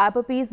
IPPs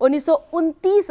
1929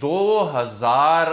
2000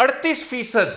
38%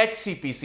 HCPC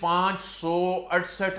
568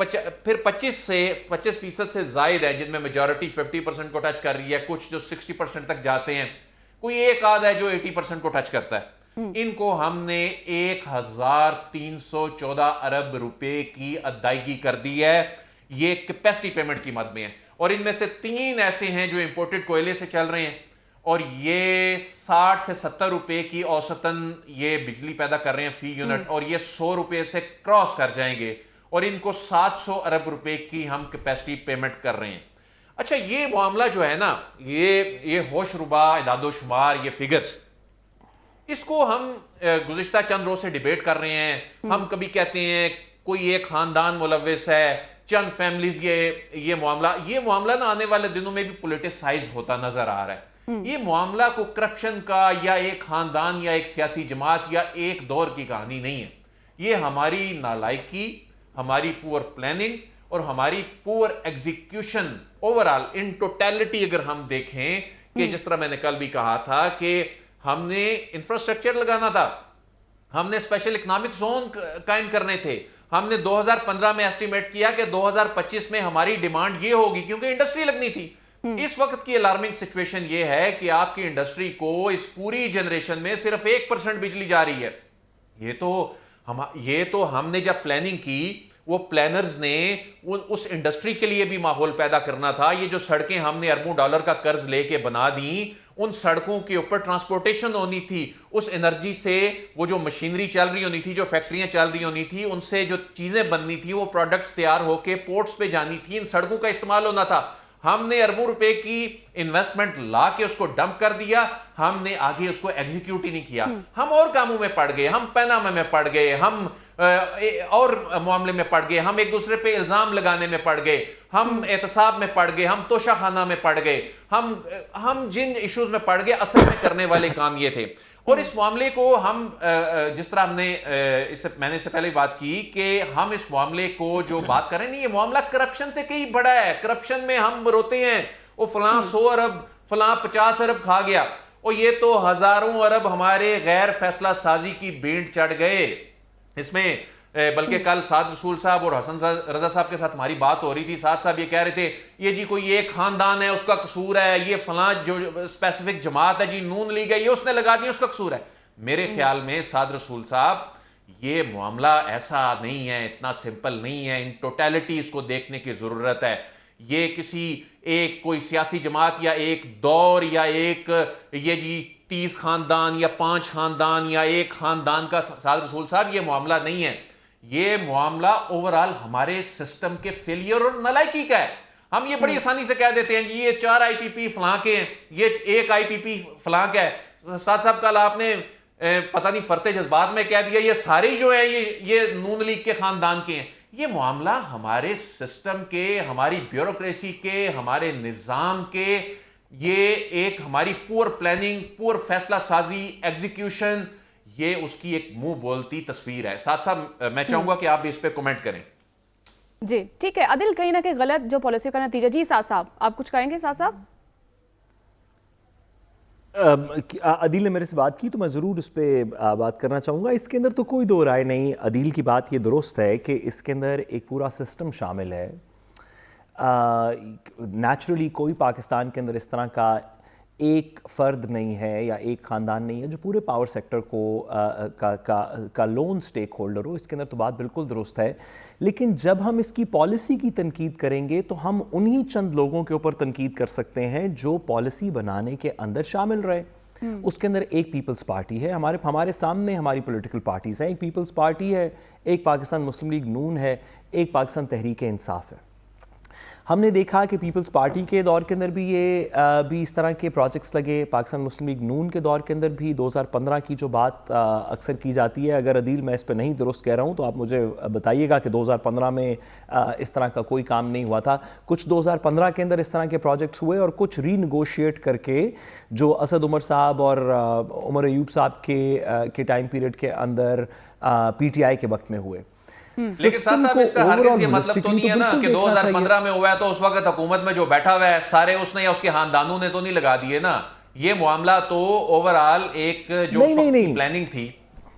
پھر 25% سے زائد ہے جن میں میجورٹی 50% کو ٹچ کر رہی ہے, کچھ جو 60% تک جاتے ہیں, کوئی ایک آدھ ہے جو 80% کو ٹچ کرتا ہے. ان کو ہم نے 1314 ارب روپے کی ادائیگی کر دی ہے, یہ کیپیسٹی پیمنٹ کی مد میں ہے. اور ان میں سے 3 ایسے ہیں جو امپورٹڈ کوئلے سے چل رہے ہیں, اور یہ 60 سے 70 روپے کی اوسطاً یہ بجلی پیدا کر رہے ہیں فی یونٹ, اور یہ 100 روپے سے کراس کر جائیں گے, اور ان کو 700 ارب روپے کی ہم کیپیسٹی پیمنٹ کر رہے ہیں. اچھا, یہ معاملہ جو ہے نا, یہ ہوش ربا اعداد و شمار, یہ فگرز, اس کو ہم گزشتہ چند روز سے ڈیبیٹ کر رہے ہیں. ہم کبھی کہتے ہیں کوئی ایک خاندان ملوث ہے, چند فیملیز, یہ معاملہ نا آنے والے دنوں میں بھی پولیٹیسائز ہوتا نظر آ رہا ہے. یہ معاملہ کو کرپشن کا یا ایک خاندان یا ایک سیاسی جماعت یا ایک دور کی کہانی نہیں ہے. یہ ہماری نالائکی, ہماری پور پلاننگ اور ہماری پور ایگزیکیوشن اوورال ان ٹوٹیلٹی اگر ہم دیکھیں, کہ جس طرح میں نے کل بھی کہا تھا کہ ہم نے انفراسٹرکچر لگانا تھا, ہم نے اسپیشل اکنامک زون قائم کرنے تھے, ہم نے 2015 میں ایسٹیمیٹ کیا کہ 2025 میں ہماری ڈیمانڈ یہ ہوگی, کیونکہ انڈسٹری لگنی تھی. اس وقت کی الارمنگ سچویشن یہ ہے کہ آپ کی انڈسٹری کو اس پوری جنریشن میں صرف 1% بجلی جا رہی ہے. یہ تو ہم نے جب پلاننگ کی, وہ پلانرز نے اس انڈسٹری کے لیے بھی ماحول پیدا کرنا تھا. یہ جو سڑکیں ہم نے اربوں ڈالر کا قرض لے کے بنا دیں, ان سڑکوں کے اوپر ٹرانسپورٹیشن ہونی تھی, اس انرجی سے وہ جو مشینری چل رہی ہونی تھی, جو فیکٹریاں چل رہی ہونی تھی, ان سے جو چیزیں بننی تھی, وہ پروڈکٹس تیار ہو کے پورٹس پہ جانی تھی, ان سڑکوں کا استعمال ہونا تھا. ہم نے اربوں روپے کی انویسٹمنٹ لا کے اس کو ڈمپ کر دیا, ہم نے آگے اس کو ایگزیکیوٹ ہی نہیں کیا. ہم اور کاموں میں پڑ گئے, ہم پیناما میں پڑ گئے, ہم اور معاملے میں پڑ گئے, ہم ایک دوسرے پہ الزام لگانے میں پڑ گئے, ہم احتساب میں پڑ گئے, ہم توشہ خانہ میں پڑ گئے, ہم جن ایشوز میں پڑ گئے اصل میں کرنے والے کام یہ تھے. اور اس معاملے کو ہم جس طرح ہم نے میں نے اس سے پہلے بات کی کہ ہم اس معاملے کو جو بات کریں نہیں, یہ معاملہ کرپشن سے کہیں بڑا ہے. کرپشن میں ہم روتے ہیں وہ فلاں 100 ارب, فلاں 50 ارب کھا گیا, اور یہ تو ہزاروں ارب ہمارے غیر فیصلہ سازی کی بینٹ چڑھ گئے اس میں. بلکہ کل سعد رسول صاحب اور حسن رضا صاحب کے ساتھ ہماری بات ہو رہی تھی. سعد صاحب یہ کہہ رہے تھے یہ جی کوئی ایک خاندان ہے اس کا قصور ہے, یہ فلاں جو اسپیسیفک جماعت ہے جی نون لیگ ہے, یہ اس نے لگا دی اس کا قصور ہے. میرے خیال میں سعد رسول صاحب, یہ معاملہ ایسا نہیں ہے, اتنا سمپل نہیں ہے. ان ٹوٹیلٹی اس کو دیکھنے کی ضرورت ہے. یہ کسی ایک کوئی سیاسی جماعت یا ایک دور یا ایک یہ جی 30 خاندان یا 5 خاندان یا ایک خاندان کا سعد رسول صاحب یہ معاملہ نہیں ہے. یہ معاملہ اوورال ہمارے سسٹم کے فیلئر اور نالائکی کا ہے. ہم یہ بڑی آسانی سے کہہ دیتے ہیں جی یہ 4 آئی پی پی فلاں کے ہیں, یہ ایک آئی پی پی فلاں کا ہے. سعد صاحب کل آپ نے پتہ نہیں فرتے جذبات میں کہہ دیا یہ سارے جو ہیں یہ نون لیگ کے خاندان کے ہیں. یہ معاملہ ہمارے سسٹم کے, ہماری بیوروکریسی کے, ہمارے نظام کے, یہ ایک ہماری پور پلاننگ, پور فیصلہ سازی, ایگزیکیوشن, یہ اس کی ایک منہ بولتی تصویر ہے. ساتھ ساتھ میں چاہوں گا کہ آپ بھی اس پہ کومنٹ کریں. جی ٹھیک ہے عادل, کہیں نہ کہیں غلط جو پالیسی کا نتیجہ. جی سعد صاحب آپ کچھ کہیں گے؟ سعد صاحب عدیل نے میرے سے بات کی تو میں ضرور اس پہ بات کرنا چاہوں گا. اس کے اندر تو کوئی دو رائے نہیں, عدیل کی بات یہ درست ہے کہ اس کے اندر ایک پورا سسٹم شامل ہے. نیچرلی کوئی پاکستان کے اندر اس طرح کا ایک فرد نہیں ہے یا ایک خاندان نہیں ہے جو پورے پاور سیکٹر کو کا لون سٹیک ہولڈر ہو. اس کے اندر تو بات بالکل درست ہے, لیکن جب ہم اس کی پالیسی کی تنقید کریں گے تو ہم انہی چند لوگوں کے اوپر تنقید کر سکتے ہیں جو پالیسی بنانے کے اندر شامل رہے. اس کے اندر ایک پیپلز پارٹی ہے, ہمارے سامنے ہماری پولیٹیکل پارٹیز ہیں. ایک پیپلز پارٹی ہے, ایک پاکستان مسلم لیگ نون ہے, ایک پاکستان تحریک انصاف ہے. ہم نے دیکھا کہ پیپلز پارٹی کے دور کے اندر بھی اس طرح کے پروجیکٹس لگے. پاکستان مسلم لیگ نون کے دور کے اندر بھی 2015 کی جو بات اکثر کی جاتی ہے, اگر عدیل میں اس پہ نہیں درست کہہ رہا ہوں تو آپ مجھے بتائیے گا کہ 2015 میں اس طرح کا کوئی کام نہیں ہوا تھا. کچھ 2015 کے اندر اس طرح کے پروجیکٹس ہوئے اور کچھ ری نیگوشیٹ کر کے جو اسد عمر صاحب اور عمر ایوب صاحب کے ٹائم پیریڈ کے اندر پی ٹی آئی کے وقت میں ہوئے. لیکن صاحب اس کا ہرگز یہ مطلب تو نہیں ہے نا کہ 2015 میں ہوا ہے تو اس وقت حکومت میں جو بیٹھا ہوا ہے سارے اس نے یا اس کے خاندانوں نے تو نہیں لگا دیے نا. یہ معاملہ تو اوورال ایک جو پلاننگ تھی,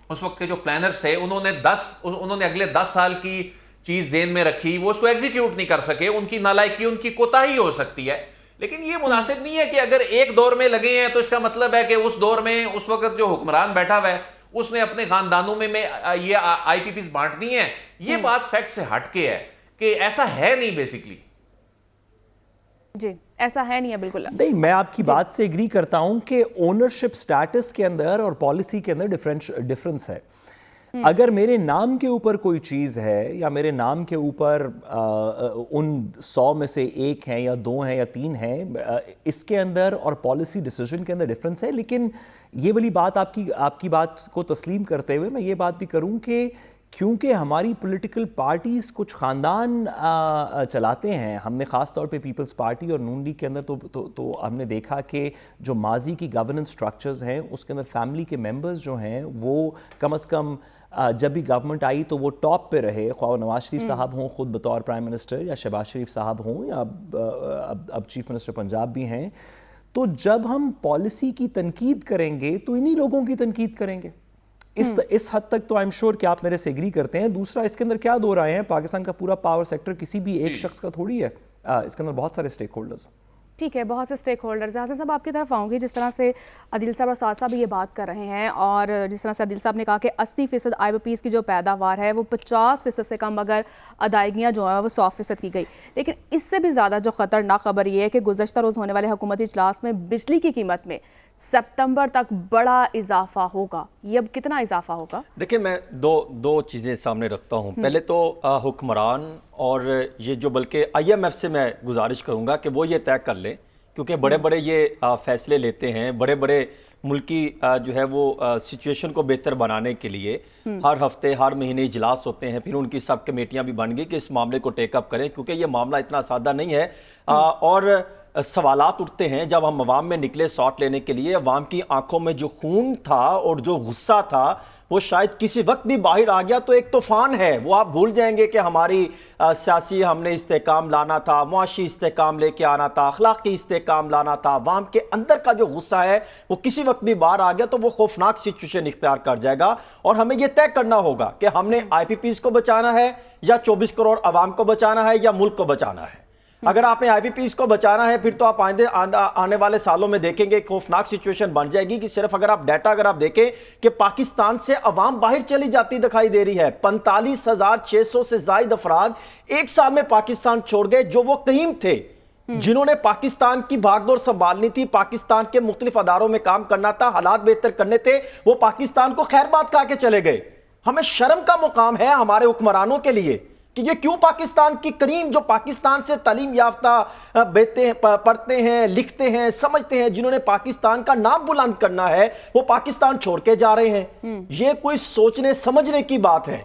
اس وقت کے جو پلانرز تھے انہوں نے اگلے 10 سال کی چیز ذہن میں رکھی وہ اس کو ایگزیکیوٹ نہیں کر سکے, ان کی نالائکی, ان کی کوتاہی ہو سکتی ہے. لیکن یہ مناسب نہیں ہے کہ اگر ایک دور میں لگے ہیں تو اس کا مطلب ہے کہ اس دور میں اس وقت جو حکمران بیٹھا ہوا ہے اس نے اپنے خاندانوں میں یہ آئی پی پیز بانٹ دی ہیں. یہ بات فیکٹ سے ہٹ کے ہے کہ ایسا ہے نہیں بیسیکلی. جی ایسا ہے نہیں ہے بالکل نہیں. میں آپ کی بات سے اگری کرتا ہوں کہ اونرشپ سٹیٹس کے اندر اور پالیسی کے اندر ڈفرنس ہے. اگر میرے نام کے اوپر کوئی چیز ہے یا میرے نام کے اوپر ان 100 میں سے 1 ہیں یا 2 ہیں یا 3 ہیں, اس کے اندر اور پالیسی ڈیسیجن کے اندر ڈفرنس ہے. لیکن یہ والی بات آپ کی بات کو تسلیم کرتے ہوئے میں یہ بات بھی کروں کہ کیونکہ ہماری پولیٹیکل پارٹیز کچھ خاندان چلاتے ہیں, ہم نے خاص طور پہ پیپلز پارٹی اور نون لیگ کے اندر تو ہم نے دیکھا کہ جو ماضی کی گورننس سٹرکچرز ہیں اس کے اندر فیملی کے ممبرز جو ہیں وہ کم از کم جب بھی گورنمنٹ آئی تو وہ ٹاپ پہ رہے, خواہ نواز شریف صاحب ہوں خود بطور پرائم منسٹر یا شہباز شریف صاحب ہوں یا اب چیف منسٹر پنجاب بھی ہیں. تو جب ہم پالیسی کی تنقید کریں گے تو انہی لوگوں کی تنقید کریں گے. اس حد تک تو آئی ایم شیور کہ آپ میرے سے ایگری کرتے ہیں. دوسرا, اس کے اندر کیا دو رائے ہیں, پاکستان کا پورا پاور سیکٹر کسی بھی ایک شخص کا تھوڑی ہے, اس کے اندر بہت سارے سٹیک ہولڈرز. ٹھیک ہے, بہت سے سٹیک ہولڈرز ہیں. حسن صاحب آپ کی طرف آؤں گی. جس طرح سے عدیل صاحب اور سعد صاحب بھی یہ بات کر رہے ہیں اور جس طرح سے عدیل صاحب نے کہا کہ 80% آئی پی پیز کی جو پیداوار ہے وہ 50% سے کم اگر ادائیگیاں جو ہیں وہ 100% کی گئی. لیکن اس سے بھی زیادہ جو خطرناک خبر یہ ہے کہ گزشتہ روز ہونے والے حکومتی اجلاس میں بجلی کی قیمت میں سپتمبر تک بڑا اضافہ ہوگا. یہ اب کتنا اضافہ ہوگا؟ دیکھیں میں دو چیزیں سامنے رکھتا ہوں. پہلے تو حکمران اور یہ جو, بلکہ آئی ایم ایف سے میں گزارش کروں گا کہ وہ یہ طے کر لیں, کیونکہ بڑے بڑے یہ فیصلے لیتے ہیں, بڑے بڑے ملکی جو ہے وہ سچویشن کو بہتر بنانے کے لیے ہر ہفتے ہر مہینے اجلاس ہوتے ہیں. پھر ان کی سب کمیٹیاں بھی بن گئی کہ اس معاملے کو ٹیک اپ کریں, کیونکہ یہ معاملہ اتنا سادہ نہیں ہے. اور سوالات اٹھتے ہیں جب ہم عوام میں نکلے ساٹھ لینے کے لیے. عوام کی آنکھوں میں جو خون تھا اور جو غصہ تھا وہ شاید کسی وقت بھی باہر آ گیا تو ایک طوفان ہے. وہ آپ بھول جائیں گے کہ ہماری سیاسی ہم نے استحکام لانا تھا, معاشی استحکام لے کے آنا تھا, اخلاقی استحکام لانا تھا. عوام کے اندر کا جو غصہ ہے وہ کسی وقت بھی باہر آ گیا تو وہ خوفناک سچویشن اختیار کر جائے گا. اور ہمیں یہ طے کرنا ہوگا کہ ہم نے آئی پی پیز کو بچانا ہے یا 24 کروڑ عوام کو بچانا ہے یا ملک کو بچانا ہے. اگر آپ نے آئی پی پیز کو بچانا ہے پھر تو آپ آنے والے سالوں میں دیکھیں گے خوفناک سچویشن بن جائے گی کہ صرف اگر آپ ڈیٹا اگر آپ دیکھیں کہ پاکستان سے عوام باہر چلی جاتی دکھائی دے رہی ہے. 45,600 سے زائد افراد ایک سال میں پاکستان چھوڑ گئے جو وہ قیم تھے, جنہوں نے پاکستان کی بھاگ دور سنبھالنی تھی, پاکستان کے مختلف اداروں میں کام کرنا تھا, حالات بہتر کرنے تھے. وہ پاکستان کو خیر بات کہا کے چلے گئے. ہمیں شرم کا مقام ہے ہمارے حکمرانوں کے لیے کہ یہ کیوں پاکستان کی کریم جو پاکستان سے تعلیم یافتہ پڑھتے ہیں, لکھتے ہیں, سمجھتے ہیں, جنہوں نے پاکستان کا نام بلند کرنا ہے, وہ پاکستان چھوڑ کے جا رہے ہیں. یہ کوئی سوچنے سمجھنے کی بات ہے.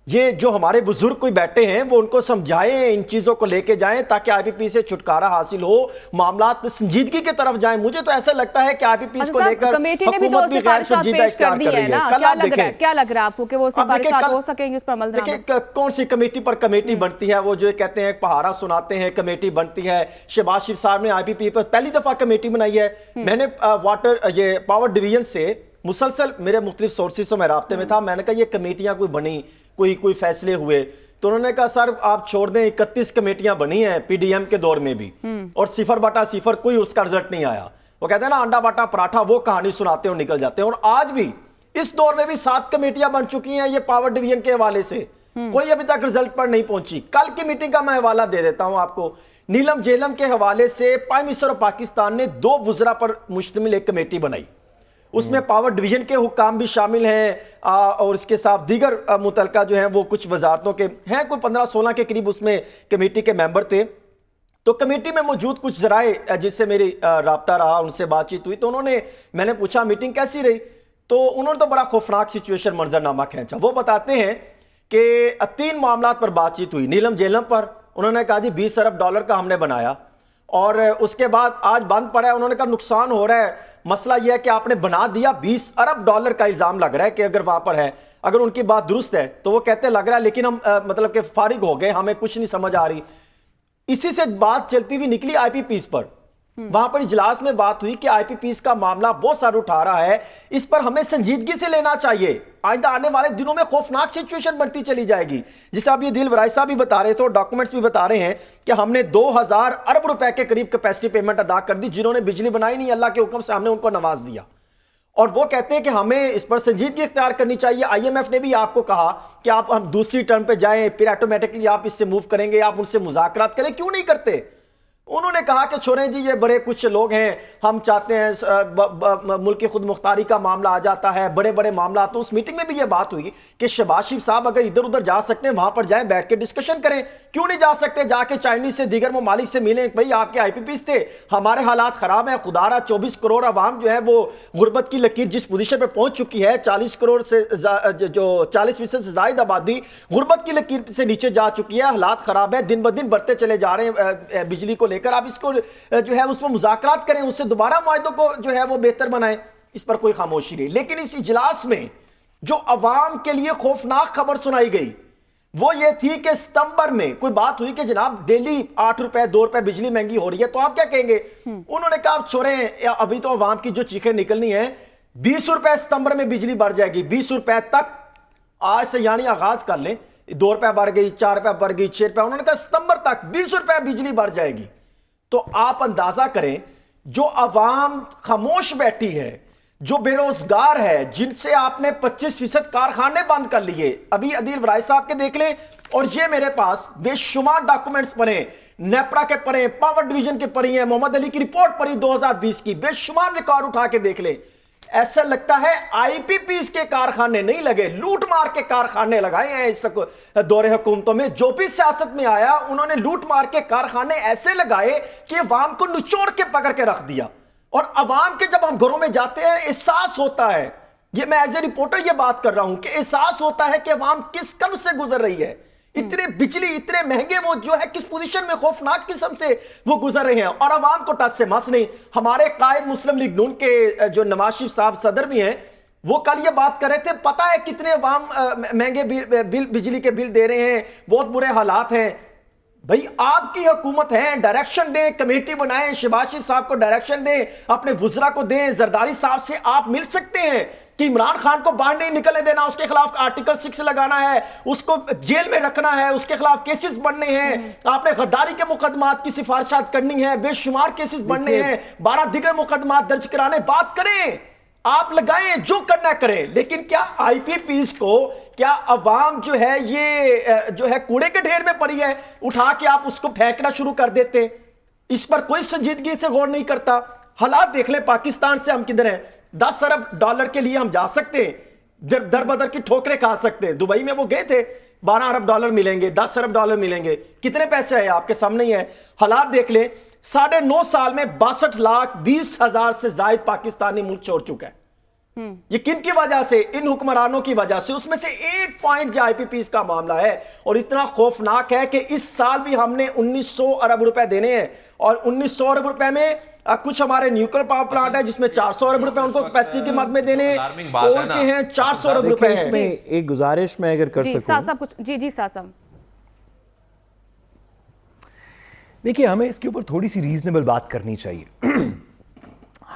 یہ جو ہمارے بزرگ کوئی بیٹھے ہیں وہ ان کو سمجھائیں, ان چیزوں کو لے کے جائیں تاکہ آئی پی پی سے چھٹکارا حاصل ہو, معاملات سنجیدگی کی طرف جائیں. مجھے تو ایسا لگتا ہے کہ آئی پی پی کو لے کر حکومت بھی غیر سنجیدہ اختیار کر رہی ہے. کل آپ دیکھیں کیا لگ رہا ہے آپ کو کہ وہ سفارشات ہو سکیں گے اس پر عمل درآمد؟ دیکھیں کون سی کمیٹی پر کمیٹی بنتی ہے, وہ جو کہتے ہیں پہاڑا سناتے ہیں کمیٹی بنتی ہے. شہباز شریف صاحب نے آئی پی پی پر پہلی دفعہ کمیٹی بنائی ہے. میں نے یہ پاور ڈویژن سے مسلسل میرے مختلف سورسز سے میں رابطے میں تھا. میں نے کہا یہ کمیٹیاں کوئی بنی, کوئی فیصلے ہوئے, تو انہوں نے کہا سر آپ چھوڑ دیں 31 کمیٹیاں بنی ہیں پی ڈی ایم کے دور میں بھی اور 0/0 کوئی اس کا رزلٹ نہیں آیا. وہ کہتے ہیں نا انڈا باٹا پراٹھا, وہ کہانی سناتے ہیں اور نکل جاتے ہیں. اور آج بھی اس دور میں بھی 7 کمیٹیاں بن چکی ہیں یہ پاور ڈویژن کے حوالے سے, کوئی ابھی تک رزلٹ پر نہیں پہنچی. کل کی میٹنگ کا میں حوالہ دے دیتا ہوں آپ کو. نیلم جیلم کے حوالے سے پرائم منسٹر آف پاکستان نے 2 وزراء پر مشتمل ایک کمیٹی بنائی. اس میں پاور ڈویژن کے حکام بھی شامل ہیں اور اس کے ساتھ دیگر متعلقہ جو ہیں وہ کچھ وزارتوں کے ہیں, کوئی 15-16 کے قریب اس میں کمیٹی کے ممبر تھے. تو کمیٹی میں موجود کچھ ذرائع جس سے میری رابطہ رہا, ان سے بات چیت ہوئی, تو میں نے پوچھا میٹنگ کیسی رہی, تو انہوں نے تو بڑا خوفناک سچویشن منظرنامہ کھینچا. وہ بتاتے ہیں کہ 3 معاملات پر بات چیت ہوئی. نیلم جیلم پر انہوں نے کہا جی $20 ارب کا ہم نے بنایا, اور اس کے بعد آج بند پڑا ہے. انہوں نے کہا نقصان ہو رہا ہے, مسئلہ یہ ہے کہ آپ نے بنا دیا. $20 ارب کا الزام لگ رہا ہے کہ اگر وہاں پر ہے, اگر ان کی بات درست ہے تو وہ کہتے لگ رہا ہے, لیکن ہم مطلب کہ فارغ ہو گئے, ہمیں کچھ نہیں سمجھ آ رہی. اسی سے بات چلتی ہوئی نکلی آئی پی پیز پر وہاں پر اجلاس میں بات ہوئی کہ آئی پی پیز کا معاملہ بہت سارا اٹھا رہا ہے, اس پر ہمیں سنجیدگی سے لینا چاہیے, آئندہ آنے والے دنوں میں خوفناک سچویشن بڑھتی چلی جائے گی. جسے اب یہ دل ورائی صاحب بھی بتا رہے تھے اور ڈاکومنٹس بھی بتا رہے ہیں کہ ہم نے 2000 ارب روپے کے قریب کیپیسٹی پیمنٹ ادا کر دی, جنہوں نے بجلی بنائی نہیں, اللہ کے حکم سے ہم نے ان کو نواز دیا. اور وہ کہتے ہیں کہ ہمیں اس پر سنجیدگی اختیار کرنی چاہیے. آئی ایم ایف نے بھی آپ کو کہا کہ آپ ہم دوسری ٹرم پہ جائیں, پھر آٹومیٹکلی آپ اس سے موو کریں گے, آپ ان سے مذاکرات کریں, کیوں نہیں کرتے؟ انہوں نے کہا کہ چھوڑیں جی, یہ بڑے کچھ لوگ ہیں, ہم چاہتے ہیں ملک کی خود مختاری کا معاملہ آ جاتا ہے, بڑے بڑے معاملات. اس میٹنگ میں بھی یہ بات ہوئی کہ شہباز شریف صاحب اگر ادھر ادھر جا سکتے ہیں وہاں پر جائیں, بیٹھ کے ڈسکشن کریں. کیوں نہیں جا سکتے؟ جا کے چائنیز سے, دیگر ممالک سے ملیں, بھئی آپ کے آئی پی پیز تھے, ہمارے حالات خراب ہیں, خدا را 24 کروڑ عوام جو ہے وہ غربت کی لکیر جس پوزیشن پہ پہنچ چکی ہے, 40 کروڑ سے جو 40% سے زائد آبادی غربت کی لکیر سے نیچے جا چکی ہے, حالات خراب ہے, دن بدن بڑھتے چلے جا رہے ہیں بجلی کو لے کر. آپ اس کو جو ہے اس پر مذاکرات کریں, اس سے دوبارہ معاہدوں کو جو ہے وہ بہتر بنائیں. اس پر کوئی خاموشی نہیں. لیکن اس اجلاس میں جو عوام کے لیے خوفناک خبر سنائی گئی وہ یہ تھی کہ ستمبر میں کوئی بات ہوئی کہ جناب ڈیلی 8 روپے 2 روپے بجلی مہنگی ہو رہی ہے, تو آپ کیا کہیں گے؟ انہوں نے کہا آپ چھوڑیں, ابھی تو عوام کی جو چیخیں نکلنی ہیں, 20 روپے ستمبر میں بجلی بڑھ جائے گی, 20 روپے تک آج سے یعنی آغاز کر لیں, 2 روپے بڑھ گئی, 4 روپے بڑھ گئی, 6 روپے. انہوں نے کہا ستمبر تک 20 روپے بجلی بڑھ جائے گی. تو آپ اندازہ کریں جو عوام خاموش بیٹھی ہے, جو بے روزگار ہے, جن سے آپ نے 25% کارخانے بند کر لیے. ابھی عدیل ورائی صاحب کے دیکھ لیں, اور یہ میرے پاس بے شمار ڈاکومنٹس پڑھیں, نیپرا کے پڑھیں, پاور ڈویژن کے پڑھی ہیں, محمد علی کی رپورٹ پڑھی 2020 کی, بے شمار ریکارڈ اٹھا کے دیکھ لیں. ایسا لگتا ہے آئی پی پیز کے کارخانے نہیں لگے, لوٹ مار کے کارخانے لگائے ہیں اس دور حکومتوں میں. جو بھی سیاست میں آیا انہوں نے لوٹ مار کے کارخانے ایسے لگائے کہ عوام کو نچوڑ کے پکڑ کے رکھ دیا. اور عوام کے جب ہم گھروں میں جاتے ہیں احساس ہوتا ہے, یہ میں ایز اے رپورٹر یہ بات کر رہا ہوں کہ احساس ہوتا ہے کہ عوام کس کرب سے گزر رہی ہے. اتنے بجلی, اتنے مہنگے, وہ جو ہے کس پوزیشن میں خوفناک قسم سے وہ گزر رہے ہیں, اور عوام کو ٹس سے مس نہیں. ہمارے قائد مسلم لیگ نون کے جو نواز شریف صاحب صدر بھی ہیں, وہ کل یہ بات کر رہے تھے, پتہ ہے کتنے عوام مہنگے بل بجلی کے بل دے رہے ہیں, بہت برے حالات ہیں. بھئی آپ کی حکومت ہے, ڈائریکشن دیں, کمیٹی بنائیں, شہباز شریف صاحب کو ڈائریکشن دیں, اپنے وزراء کو دیں, زرداری صاحب سے آپ مل سکتے ہیں کہ عمران خان کو باہر نہیں نکلنے دینا, اس کے خلاف آرٹیکل 6 لگانا ہے, اس کو جیل میں رکھنا ہے, اس کے خلاف کیسز بڑھنے ہیں, آپ نے غداری کے مقدمات کی سفارشات کرنی ہے, بے شمار کیسز بڑھنے ہیں, 12 دیگر مقدمات درج کرانے. بات کریں, آپ لگائیں, جو کرنا کریں. لیکن کیا آئی پی پیز کو, کیا عوام جو ہے یہ جو ہے کوڑے کے ڈھیر میں پڑی ہے, اٹھا کے آپ اس کو پھینکنا شروع کر دیتے؟ اس پر کوئی سنجیدگی سے غور نہیں کرتا. حالات دیکھ لیں پاکستان سے ہم کدھر ہیں. 10 ارب ڈالر کے لیے ہم جا سکتے ہیں, در بدر کی ٹھوکریں کھا سکتے ہیں. دبئی میں وہ گئے تھے, 12 ارب ڈالر ملیں گے, 10 ارب ڈالر ملیں گے, کتنے پیسے آئے آپ کے سامنے ہی ہے. حالات دیکھ لیں, 9.5 سال میں 62,20,000 سے زائد پاکستانی ملک چھوڑ چکا ہے. یہ کن کی وجہ سے؟ ان حکمرانوں کی وجہ سے. اس میں سے ایک پوائنٹ جو آئی پی پیز کا معاملہ ہے, اور اتنا خوفناک ہے کہ اس سال بھی ہم نے 1900 ارب روپے دینے ہیں, اور 1900 ارب روپے میں کچھ ہمارے نیوکلیر پاور پلانٹ ہے جس میں 400 ارب روپے ان کو کیپیسٹی کے مد میں دینے, کول کے ہیں 400 ارب روپے ہیں. اس میں ایک گزارش میں اگر کر سکوں, جی ساسم, دیکھیے ہمیں اس کے اوپر تھوڑی سی ریزنیبل بات کرنی چاہیے.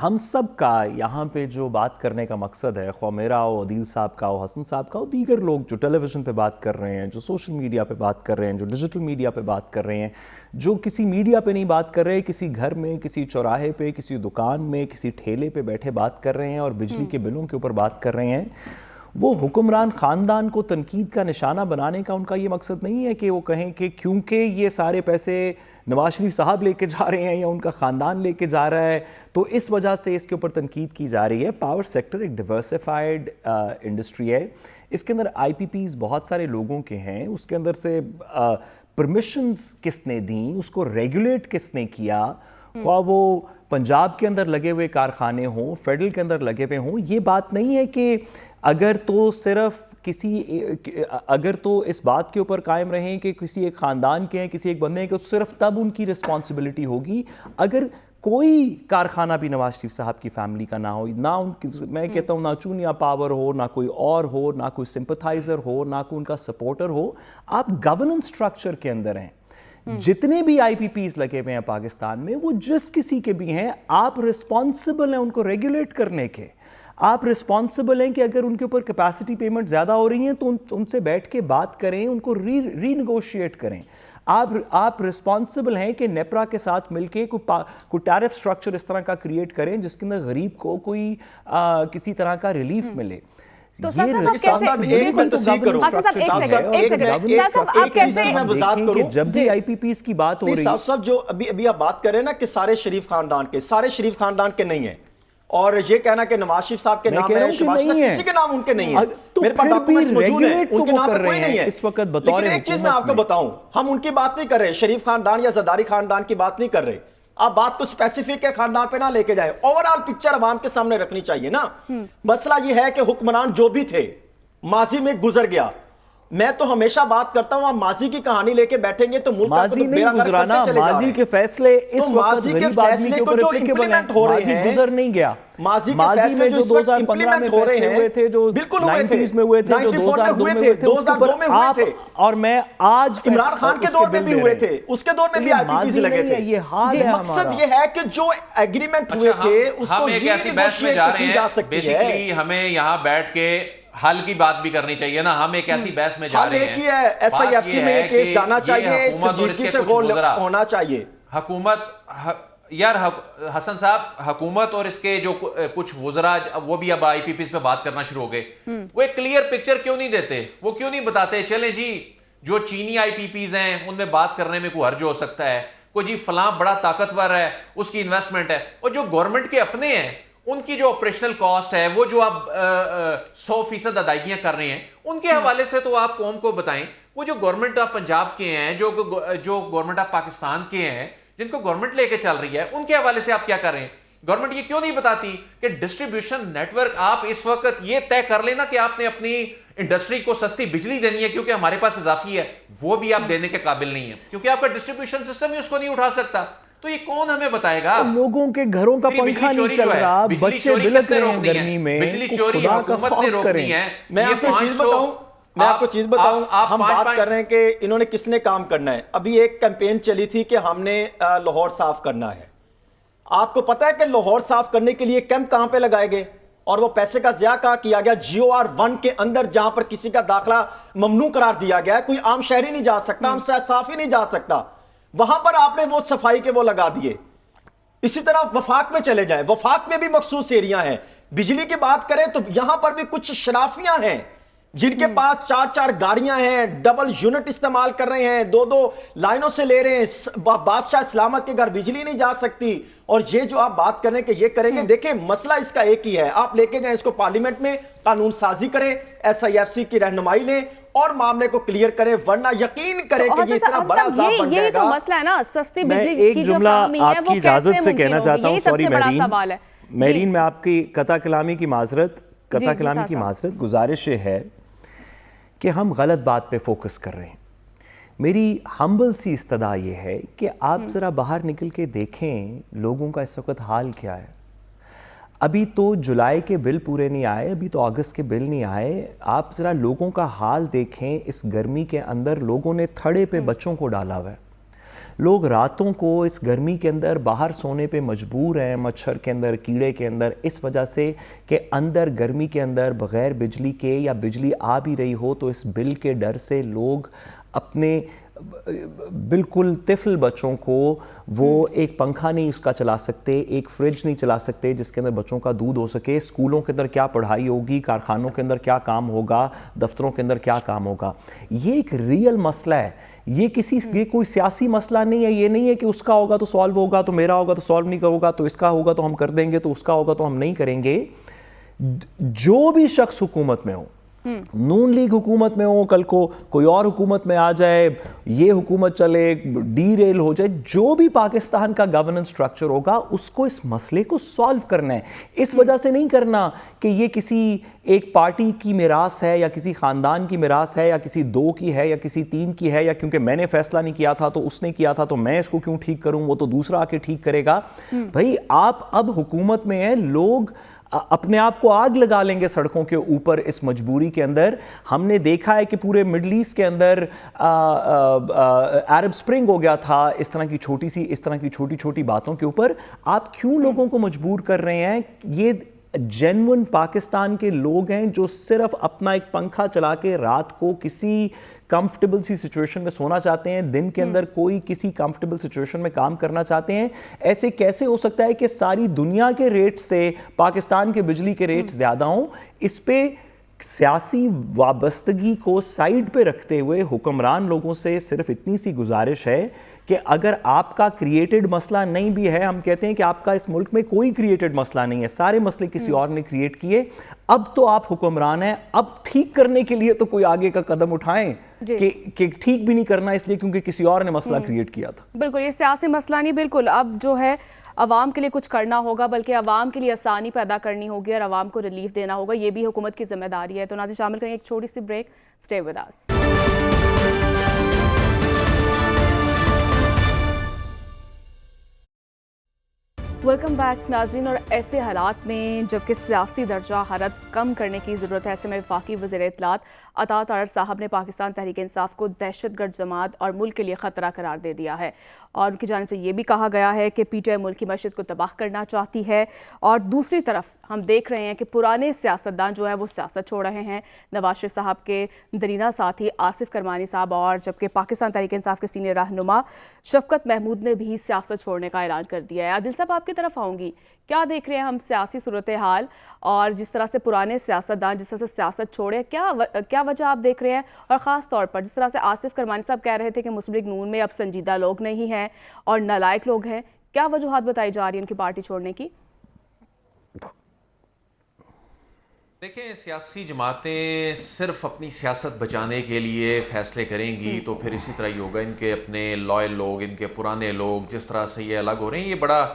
ہم سب کا یہاں پہ جو بات کرنے کا مقصد ہے, خواہ میرا ہو, عدیل صاحب کا ہو, حسن صاحب کا ہو, دیگر لوگ جو ٹیلی ویژن پہ بات کر رہے ہیں, جو سوشل میڈیا پہ بات کر رہے ہیں, جو ڈیجیٹل میڈیا پہ بات کر رہے ہیں, جو کسی میڈیا پہ نہیں بات کر رہے, کسی گھر میں, کسی چوراہے پہ, کسی دکان میں, کسی ٹھیلے پہ بیٹھے بات کر رہے ہیں اور بجلی کے بلوں کے اوپر بات کر رہے ہیں, وہ حکمران خاندان کو تنقید کا نشانہ بنانے کا ان کا یہ مقصد نہیں ہے کہ وہ کہیں کہ کیونکہ یہ سارے پیسے نواز شریف صاحب لے کے جا رہے ہیں یا ان کا خاندان لے کے جا رہا ہے تو اس وجہ سے اس کے اوپر تنقید کی جا رہی ہے. پاور سیکٹر ایک ڈیورسیفائڈ انڈسٹری ہے, اس کے اندر آئی پی پیز بہت سارے لوگوں کے ہیں, اس کے اندر سے پرمیشنز کس نے دیں, اس کو ریگولیٹ کس نے کیا, خواہ وہ پنجاب کے اندر لگے ہوئے کارخانے ہوں, فیڈرل کے اندر لگے ہوئے ہوں. یہ بات نہیں ہے کہ اگر تو اس بات کے اوپر قائم رہیں کہ کسی ایک خاندان کے ہیں, کسی ایک بندے ہیں, کہ صرف تب ان کی رسپانسبلٹی ہوگی. اگر کوئی کارخانہ بھی نواز شریف صاحب کی فیملی کا نہ ہو, نہ ان کی, میں کہتا ہوں نہ چونیا پاور ہو, نہ کوئی اور ہو, نہ کوئی سمپتھائزر ہو, نہ کوئی ان کا سپورٹر ہو, آپ گورننس سٹرکچر کے اندر ہیں. جتنے بھی آئی پی پیز لگے ہوئے ہیں پاکستان میں، وہ جس کسی کے بھی ہیں، آپ رسپانسبل ہیں ان کو ریگولیٹ کرنے کے. آپ رسپانسبل ہیں کہ اگر ان کے اوپر کیپیسٹی پیمنٹ زیادہ ہو رہی ہیں تو ان سے بیٹھ کے بات کریں، ان کو ری نیگوشیٹ کریں. آپ رسپانسبل ہیں کہ نیپرا کے ساتھ مل کے کوئی ٹیرف سٹرکچر اس طرح کا کریٹ کریں جس کے اندر غریب کو کوئی کسی طرح کا ریلیف ملے. تو جب بھی آئی پی پیز کی بات ہو رہی ہے، صاحب جو ابھی آپ بات کر رہے ہیں نا کہ سارے شریف خاندان کے، سارے شریف خاندان کے نہیں ہیں، اور یہ کہنا کہ نواز شریف صاحب کے نام ہے، شہباز شریف کسی کے نام ان کے نہیں ہیں. میرے پاس ڈاکومنٹس موجود ہیں، ان کے نام پہ کوئی نہیں ہے اس وقت بطور. لیکن ایک چیز میں آپ کو بتاؤں، ہم ان کی بات نہیں کر رہے، شریف خاندان یا زرداری خاندان کی بات نہیں کر رہے. آپ بات کو اسپیسیفک کے خاندان پہ نہ لے کے جائیں، اوور آل پکچر عوام کے سامنے رکھنی چاہیے نا. مسئلہ یہ ہے کہ حکمران جو بھی تھے ماضی میں گزر گیا. میں تو ہمیشہ بات کرتا ہوں، آپ ماضی کی کہانی لے کے بیٹھیں گے تو ملک کا ماضی نہیں گزرانا، ماضی کے فیصلے اس وقت غریب آدمی کے اوپر اپلیکیبل ہیں. ماضی گزر نہیں گیا. ماضی میں جو 2015 میں فیصلے ہوئے تھے، جو 90s میں ہوئے تھے، جو 2002 میں ہوئے تھے، اس کے اوپر آپ اور میں آج عمران خان کے دور میں بھی ہوئے تھے، اس کے دور میں بھی آئی پی پیز لگے تھے. یہ حال ہے. مقصد یہ ہے کہ جو ایگریمنٹ ہوئے تھے اس کو ہم ایک ایسی بحث میں جا رہے ہیں، بیسیکلی ہمیں یہاں بیٹھ کے حل کی بات بھی کرنی چاہیے نا. ہم ایک ایسی بحث میں جا رہے ہیں، حل ایک ہی ہے، ایس آئی ایف سی میں یہ کیس جانا چاہیے، سنجیدگی سے غور ہونا چاہیے. حکومت یار حسن صاحب، حکومت اور اس کے جو کچھ وزراء وہ بھی اب آئی پی پیز پہ بات کرنا شروع ہو گئے. وہ ایک کلیئر پکچر کیوں نہیں دیتے؟ وہ کیوں نہیں بتاتے چلیں جی جو چینی آئی پی پیز ہیں ان میں بات کرنے میں کوئی حرج ہو سکتا ہے، کوئی جی فلاں بڑا طاقتور ہے اس کی انویسٹمنٹ ہے، اور جو گورنمنٹ کے اپنے ہیں ان کی جو آپریشنل کاسٹ ہے، وہ جو آپ 100% ادائیگیاں کر رہے ہیں ان کے حوالے سے تو آپ قوم کو بتائیں. وہ جو گورنمنٹ آف پنجاب کے ہیں، جو گورنمنٹ آف پاکستان کے ہیں، جن کو گورنمنٹ لے کے چل رہی ہے، ان کے حوالے سے آپ کیا کر رہے ہیں؟ گورنمنٹ یہ کیوں نہیں بتاتی کہ ڈسٹریبیوشن نیٹ ورک آپ اس وقت یہ طے کر لینا کہ آپ نے اپنی انڈسٹری کو سستی بجلی دینی ہے کیونکہ ہمارے پاس اضافی ہے، وہ بھی آپ دینے کے قابل نہیں ہیں کیونکہ آپ کا ڈسٹریبیوشن سسٹم ہی اس کو نہیں اٹھا سکتا. تو یہ کون ہمیں بتائے گا؟ لوگوں کے گھروں کا پنکھا نہیں چل رہا، بچے بلک رہے ہیں گرمی میں، بجلی چوری حکومت نے روکنی ہے. میں آپ کو چیز بتاؤں، ہم بات کر رہے ہیں کہ انہوں نے کس نے کام کرنا ہے. ابھی ایک کیمپین چلی تھی کہ ہم نے لاہور صاف کرنا ہے. آپ کو پتا ہے کہ لاہور صاف کرنے کے لیے کیمپ کہاں پہ لگائے گئے اور وہ پیسے کا ضیاع کہاں کیا گیا؟ GOR1 کے اندر جہاں پر کسی کا داخلہ ممنوع قرار دیا گیا ہے، کوئی عام شہری نہیں جا سکتا، عام صاف ہی نہیں جا سکتا، وہاں پر آپ نے وہ صفائی کے وہ لگا دیے. اسی طرح وفاق میں چلے جائیں، وفاق میں بھی مخصوص ایریا ہیں. بجلی کی بات کریں تو یہاں پر بھی کچھ شرافیاں ہیں جن کے پاس 4 گاڑیاں ہیں، ڈبل یونٹ استعمال کر رہے ہیں، 2 لائنوں سے لے رہے ہیں. بادشاہ سلامت کے گھر بجلی نہیں جا سکتی. اور یہ جو آپ بات کریں کہ یہ کریں گے، دیکھیں مسئلہ اس کا ایک ہی ہے، آپ لے کے جائیں اس کو پارلیمنٹ میں، قانون سازی کریں، SIFC کی رہنمائی لیں اور معاملے کو کلیئر کریں، ورنہ یقین کریں کہ یہ اتنا بڑا عذاب بن جائے گا. یہ تو مسئلہ ہے نا سستی بجلی کی. ایک جملہ آپ کی اجازت سے کہنا چاہتا ہوں، سوری مہرین، میں آپ کی قطع کلامی کی معذرت، گزارش یہ ہے کہ ہم غلط بات پہ فوکس کر رہے ہیں. میری ہمبل سی استدعا یہ ہے کہ آپ ذرا باہر نکل کے دیکھیں لوگوں کا اس وقت حال کیا ہے. ابھی تو جولائی کے بل پورے نہیں آئے، ابھی تو اگست کے بل نہیں آئے. آپ ذرا لوگوں کا حال دیکھیں. اس گرمی کے اندر لوگوں نے تھڑے پہ بچوں کو ڈالا ہوا ہے. لوگ راتوں کو اس گرمی کے اندر باہر سونے پہ مجبور ہیں، مچھر کے اندر، کیڑے کے اندر، اس وجہ سے کہ اندر گرمی کے اندر بغیر بجلی کے، یا بجلی آ بھی رہی ہو تو اس بل کے ڈر سے لوگ اپنے بالکل طفل بچوں کو وہ ایک پنکھا نہیں اس کا چلا سکتے، ایک فریج نہیں چلا سکتے جس کے اندر بچوں کا دودھ ہو سکے. اسکولوں کے اندر کیا پڑھائی ہوگی، کارخانوں کے اندر کیا کام ہوگا، دفتروں کے اندر کیا کام ہوگا. یہ ایک ریئل مسئلہ ہے. یہ کوئی سیاسی مسئلہ نہیں ہے. یہ نہیں ہے کہ اس کا ہوگا تو سالو ہوگا تو میرا ہوگا تو سالو نہیں ہوگا، تو اس کا ہوگا تو ہم کر دیں گے، تو اس کا ہوگا تو ہم نہیں کریں گے. جو بھی شخص حکومت میں ہو، نون لیگ حکومت میں ہو، کل کو کوئی اور حکومت میں آ جائے، یہ حکومت چلے، ڈی ریل ہو جائے، جو بھی پاکستان کا گورننس سٹرکچر ہوگا اس کو اس مسئلے کو سالو کرنا ہے. اس وجہ سے نہیں کرنا کہ یہ کسی ایک پارٹی کی میراث ہے، یا کسی خاندان کی میراث ہے، یا کسی 2 کی ہے، یا کسی 3 کی ہے، یا کیونکہ میں نے فیصلہ نہیں کیا تھا تو اس نے کیا تھا تو میں اس کو کیوں ٹھیک کروں، وہ تو دوسرا آ کے ٹھیک کرے گا. بھائی آپ اب حکومت میں ہیں، لوگ اپنے آپ کو آگ لگا لیں گے سڑکوں کے اوپر اس مجبوری کے اندر. ہم نے دیکھا ہے کہ پورے مڈل ایسٹ کے اندر عرب سپرنگ ہو گیا تھا اس طرح کی چھوٹی چھوٹی باتوں کے اوپر. آپ کیوں لوگوں کو مجبور کر رہے ہیں؟ یہ جینون پاکستان کے لوگ ہیں جو صرف اپنا ایک پنکھا چلا کے رات کو کسی کمفرٹیبل سی سچویشن میں سونا چاہتے ہیں, دن کے اندر کوئی کسی کمفرٹیبل سچویشن میں کام کرنا چاہتے ہیں. ایسے کیسے ہو سکتا ہے کہ ساری دنیا کے ریٹ سے پاکستان کے بجلی کے ریٹ زیادہ ہوں؟ اس پہ سیاسی وابستگی کو سائیڈ پہ رکھتے ہوئے حکمران لوگوں سے صرف اتنی سی گزارش ہے کہ اگر آپ کا کریٹڈ مسئلہ نہیں بھی ہے, ہم کہتے ہیں کہ آپ کا اس ملک میں کوئی کریٹڈ مسئلہ نہیں ہے, سارے مسئلے کسی اور نے کریٹ کیے, اب تو آپ حکمران ہیں, اب ٹھیک کرنے کے لیے تو کوئی آگے کا قدم اٹھائیں کہ ٹھیک بھی نہیں کرنا اس لیے کیونکہ کسی اور نے مسئلہ کریٹ کیا تھا. بالکل, یہ سیاسی مسئلہ نہیں, بالکل اب جو ہے عوام کے لیے کچھ کرنا ہوگا, بلکہ عوام کے لیے آسانی پیدا کرنی ہوگی اور عوام کو ریلیف دینا ہوگا. یہ بھی حکومت کی ذمہ داری ہے. تو ناظرین شامل کریں ایک چھوٹی سی break. Stay with us. Welcome back ناظرین. اور ایسے حالات میں جبکہ سیاسی درجہ حرارت کم کرنے کی ضرورت ہے, ایسے میں وفاقی وزیر اطلاعات عطا طاہر صاحب نے پاکستان تحریک انصاف کو دہشت گرد جماعت اور ملک کے لیے خطرہ قرار دے دیا ہے, اور ان کی جانب سے یہ بھی کہا گیا ہے کہ پی ٹی آئی ملک کی معیشت کو تباہ کرنا چاہتی ہے. اور دوسری طرف ہم دیکھ رہے ہیں کہ پرانے سیاستدان جو ہیں وہ سیاست چھوڑ رہے ہیں, نواز شریف صاحب کے درینہ ساتھی آصف کرمانی صاحب, اور جبکہ پاکستان تحریک انصاف کے سینئر رہنما شفقت محمود نے بھی سیاست چھوڑنے کا اعلان کر دیا ہے. عادل صاحب آپ کی طرف آؤں گی, کیا دیکھ رہے ہیں ہم سیاسی صورتحال, اور جس طرح سے پرانے سیاستدان جس طرح سے سیاست چھوڑے, کیا وجہ آپ دیکھ رہے ہیں؟ اور خاص طور پر جس طرح سے آصف کرمانی صاحب کہہ رہے تھے کہ مسلم لیگ نون میں اب سنجیدہ لوگ نہیں ہیں اور نالائق لوگ ہیں, کیا وجوہات بتائی جا رہی ہیں ان کی پارٹی چھوڑنے کی؟ دیکھیں, سیاسی جماعتیں صرف اپنی سیاست بچانے کے لیے فیصلے کریں گی تو پھر اسی طرح ہی ہوگا. ان کے اپنے لائل لوگ, ان کے پرانے لوگ جس طرح سے یہ الگ ہو رہے ہیں, یہ بڑا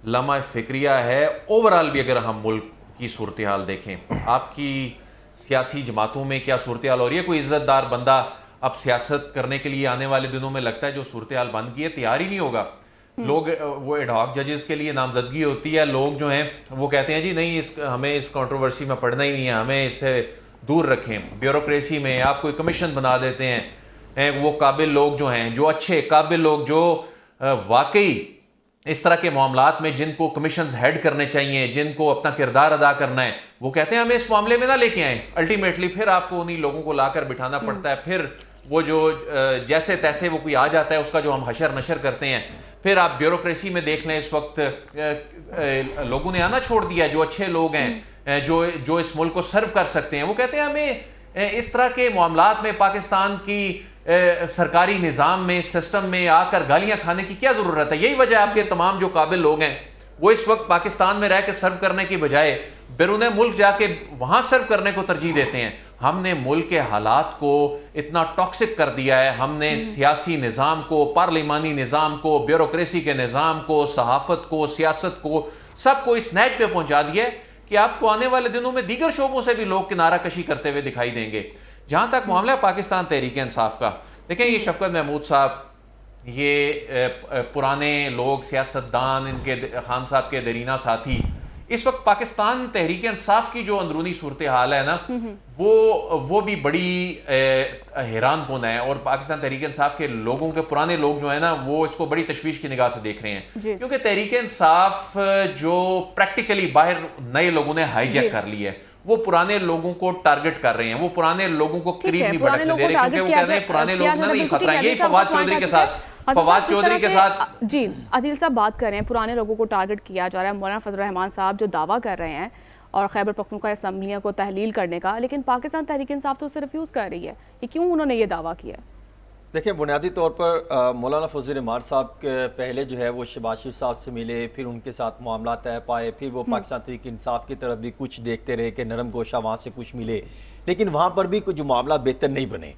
لمحہ فکریہ ہے. اوورال بھی اگر ہم ملک کی صورتحال دیکھیں, آپ کی سیاسی جماعتوں میں کیا صورتحال ہو رہی ہے. کوئی عزت دار بندہ اب سیاست کرنے کے لیے آنے والے دنوں میں لگتا ہے جو صورتحال بن گئی ہے تیار ہی نہیں ہوگا. لوگ وہ ایڈ ہاک ججز کے لیے نامزدگی ہوتی ہے, لوگ جو ہیں وہ کہتے ہیں جی نہیں, ہمیں اس کنٹروورسی میں پڑھنا ہی نہیں ہے, ہمیں اس سے دور رکھیں. بیوروکریسی میں آپ کوئی کمیشن بنا دیتے ہیں, وہ قابل لوگ جو ہیں, جو اچھے قابل لوگ جو واقعی اس طرح کے معاملات میں جن کو کمیشنز ہیڈ کرنے چاہیے, جن کو اپنا کردار ادا کرنا ہے, وہ کہتے ہیں ہمیں اس معاملے میں نہ لے کے آئیں. الٹیمیٹلی پھر آپ کو انہی لوگوں کو لا کر بٹھانا پڑتا ہے. پھر وہ جو جیسے تیسے وہ کوئی آ جاتا ہے اس کا جو ہم حشر نشر کرتے ہیں. پھر آپ بیوروکریسی میں دیکھ لیں, اس وقت لوگوں نے آنا چھوڑ دیا, جو اچھے لوگ ہیں, جو اس ملک کو سرو کر سکتے ہیں, وہ کہتے ہیں ہمیں اس طرح کے معاملات میں پاکستان کی سرکاری نظام میں, سسٹم میں آ کر گالیاں کھانے کی کیا ضرورت ہے. یہی وجہ ہے آپ کے تمام جو قابل لوگ ہیں وہ اس وقت پاکستان میں رہ کے سرو کرنے کی بجائے بیرون ملک جا کے وہاں سرو کرنے کو ترجیح دیتے ہیں. ہم نے ملک کے حالات کو اتنا ٹاکسک کر دیا ہے, ہم نے سیاسی نظام کو, پارلیمانی نظام کو, بیوروکریسی کے نظام کو, صحافت کو, سیاست کو, سب کو اس نیچ پہ پہنچا دیا ہے کہ آپ کو آنے والے دنوں میں دیگر شعبوں سے بھی لوگ کنارہ کشی کرتے ہوئے دکھائی دیں گے. جہاں تک معاملہ پاکستان تحریک انصاف کا, دیکھیں یہ شفقت محمود صاحب, یہ پرانے لوگ سیاستدان, ان کے خان صاحب کے درینہ ساتھی, اس وقت پاکستان تحریک انصاف کی جو اندرونی صورتحال ہے نا, وہ بھی بڑی حیران کن ہے. اور پاکستان تحریک انصاف کے لوگوں کے پرانے لوگ جو ہیں نا, وہ اس کو بڑی تشویش کی نگاہ سے دیکھ رہے ہیں, کیونکہ تحریک انصاف جو پریکٹیکلی باہر نئے لوگوں نے ہائی جیک کر لی ہے, وہ پرانے لوگوں کو ٹارگٹ کر رہے ہیں, وہ پرانے لوگوں کو قریب نہیں بڑھنے دے رہے, کیونکہ وہ کہتے ہیں پرانے لوگ نہ نہیں خطرہ. یہی فواد چودھری کے ساتھ جی عادل صاحب بات کر رہے ہیں, پرانے لوگوں کو ٹارگٹ کیا جا رہا ہے. مولانا فضل الرحمان صاحب جو دعویٰ کر رہے ہیں اور خیبر پختونخوا اسمبلیوں کو تحلیل کرنے کا, لیکن پاکستان تحریک انصاف تو اسے ریفیوز کر رہی ہے, یہ کیوں انہوں نے یہ دعویٰ کیا ہے؟ دیکھیں, بنیادی طور پر مولانا فضل الرحمان صاحب کے پہلے جو ہے وہ شہباز شریف صاحب سے ملے, پھر ان کے ساتھ معاملات طے پائے, پھر وہ پاکستان تحریک انصاف کی طرف بھی کچھ دیکھتے رہے کہ نرم گوشہ وہاں سے کچھ ملے, لیکن وہاں پر بھی کچھ معاملات بہتر نہیں بنے.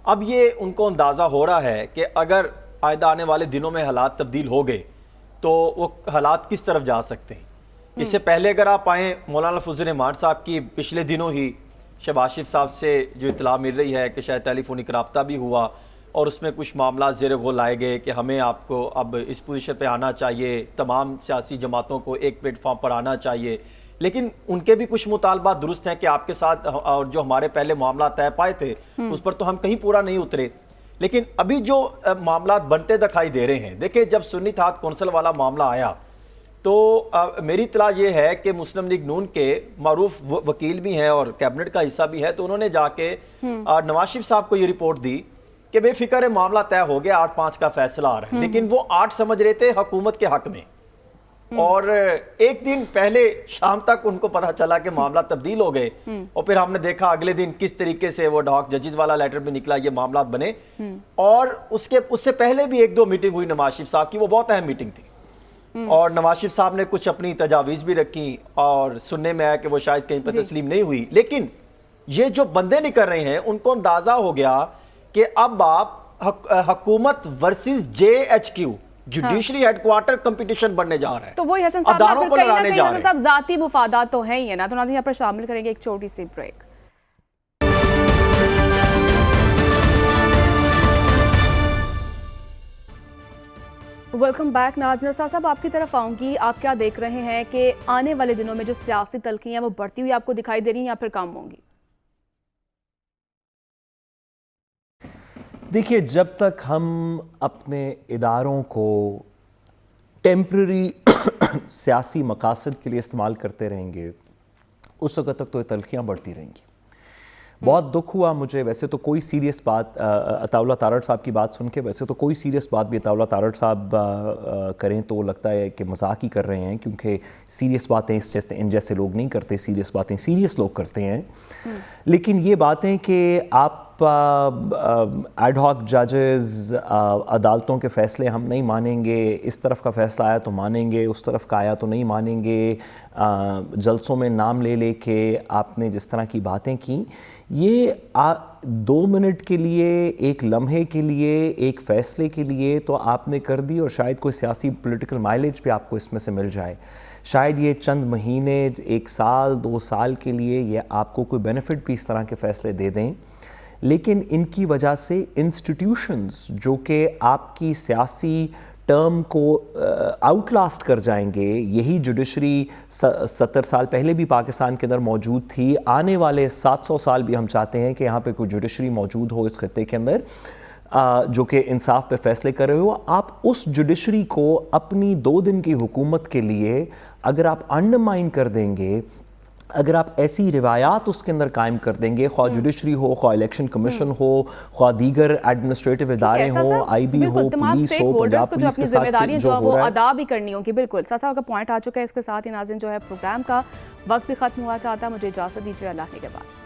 اب یہ ان کو اندازہ ہو رہا ہے کہ اگر آئندہ آنے والے دنوں میں حالات تبدیل ہو گئے تو وہ حالات کس طرف جا سکتے ہیں. اس سے پہلے اگر آپ آئیں, مولانا فضل الرحمان صاحب کی پچھلے دنوں ہی شہباز شریف صاحب سے جو اطلاع مل رہی ہے کہ شاید ٹیلی فونک رابطہ بھی ہوا, اور اس میں کچھ معاملات زیر غور لائے گئے کہ ہمیں آپ کو اب اس پوزیشن پہ آنا چاہیے, تمام سیاسی جماعتوں کو ایک پلیٹ فارم پر آنا چاہیے, لیکن ان کے بھی کچھ مطالبات درست ہیں کہ آپ کے ساتھ اور جو ہمارے پہلے معاملات طے پائے تھے اس پر تو ہم کہیں پورا نہیں اترے، لیکن ابھی جو معاملات بنتے دکھائی دے رہے ہیں، دیکھیں جب سنی اتحاد کونسل والا معاملہ آیا تو میری اطلاع یہ ہے کہ مسلم لیگ نون کے معروف وکیل بھی ہیں اور کیبنٹ کا حصہ بھی ہے، تو انہوں نے جا کے نواز شریف صاحب کو یہ رپورٹ دی کہ بے فکر ہے معاملہ طے ہو گیا، 8-5 کا فیصلہ آ رہا ہے، لیکن وہ 8 سمجھ رہے تھے حکومت کے حق میں، اور ایک دن پہلے شام تک ان کو پتا چلا کہ معاملہ تبدیل ہو گئے، اور پھر ہم نے دیکھا اگلے دن کس طریقے سے وہ ڈاک ججز والا لیٹر بھی نکلا، یہ معاملات بنے، اور اس سے پہلے بھی 1-2 میٹنگ ہوئی نواز شریف صاحب کی، وہ بہت اہم میٹنگ تھی، اور نواز شریف صاحب نے کچھ اپنی تجاویز بھی رکھی، اور سننے میں آیا کہ وہ شاید کہیں پر تسلیم نہیں ہوئی، لیکن یہ جو بندے نکل رہے ہیں ان کو اندازہ ہو گیا کہ اب آپ حکومت versus JHQ judiciary head quarter competition بننے جا رہا ہے، تو وہی حسن صاحب اداروں کو لڑانے جا رہے ہیں۔ صاحب ذاتی مفادات تو ہیں ہی ہے نا، تو ناظرین یہاں پر شامل کریں گے ایک چھوٹی سی بریک۔ ویلکم بیک ناظرین، صاحب آپ کی طرف آؤں گی، آپ کیا دیکھ رہے ہیں کہ آنے والے دنوں میں جو سیاسی تلخیاں ہیں وہ بڑھتی ہوئی آپ کو دکھائی دے رہی ہیں یا پھر کم ہوں گی؟ دیکھیے، جب تک ہم اپنے اداروں کو ٹیمپرری سیاسی مقاصد کے لیے استعمال کرتے رہیں گے اس وقت تک تو یہ تلخیاں بڑھتی رہیں گی۔ بہت دکھ ہوا مجھے، ویسے تو کوئی سیریس بات عطاءاللہ تارڑ صاحب کی بات سن کے، ویسے تو کوئی سیریس بات بھی عطاءاللہ تارڑ صاحب کریں تو لگتا ہے کہ مذاق ہی کر رہے ہیں، کیونکہ سیریس باتیں ان جیسے لوگ نہیں کرتے، سیریس باتیں سیریس لوگ کرتے ہیں۔ لیکن یہ باتیں کہ آپ ایڈ ہاک ججز، عدالتوں کے فیصلے ہم نہیں مانیں گے، اس طرف کا فیصلہ آیا تو مانیں گے، اس طرف کا آیا تو نہیں مانیں گے، جلسوں میں نام لے لے کے آپ نے جس طرح کی باتیں کی، یہ 2 منٹ کے لیے، ایک لمحے کے لیے، ایک فیصلے کے لیے تو آپ نے کر دی، اور شاید کوئی سیاسی پولیٹیکل مائلیج بھی آپ کو اس میں سے مل جائے، شاید یہ چند مہینے، 1 سال 2 سال کے لیے یہ آپ کو کوئی بینیفٹ بھی اس طرح کے فیصلے دے دیں، لیکن ان کی وجہ سے انسٹیٹیوشنز جو کہ آپ کی سیاسی ٹرم کو آؤٹ لاسٹ کر جائیں گے، یہی جوڈیشری 70 سال پہلے بھی پاکستان کے اندر موجود تھی، آنے والے 700 سال بھی ہم چاہتے ہیں کہ یہاں پہ کوئی جوڈیشری موجود ہو اس خطے کے اندر جو کہ انصاف پہ فیصلے کر رہے ہو۔ آپ اس جوڈیشری کو اپنی 2 دن کی حکومت کے لیے اگر آپ انڈرمائن کر دیں گے، اگر آپ ایسی روایات اس کے اندر قائم کر دیں گے، خواہ جوڈیشری ہو، خواہ الیکشن کمیشن ہو، خواہ دیگر ایڈمنسٹریٹو ادارے ہوں، آئی بی ہو، پولیس ہو، پنجاب پولیس کے ساتھ جو وہ ادا بھی کرنی ہوگی۔ بالکل صاحب کا پوائنٹ آ چکا ہے، اس کے ساتھ ہی ناظرین جو ہے پروگرام کا وقت بھی ختم ہوا چاہتا ہے، مجھے اجازت دیجیے، اللہ کے بعد۔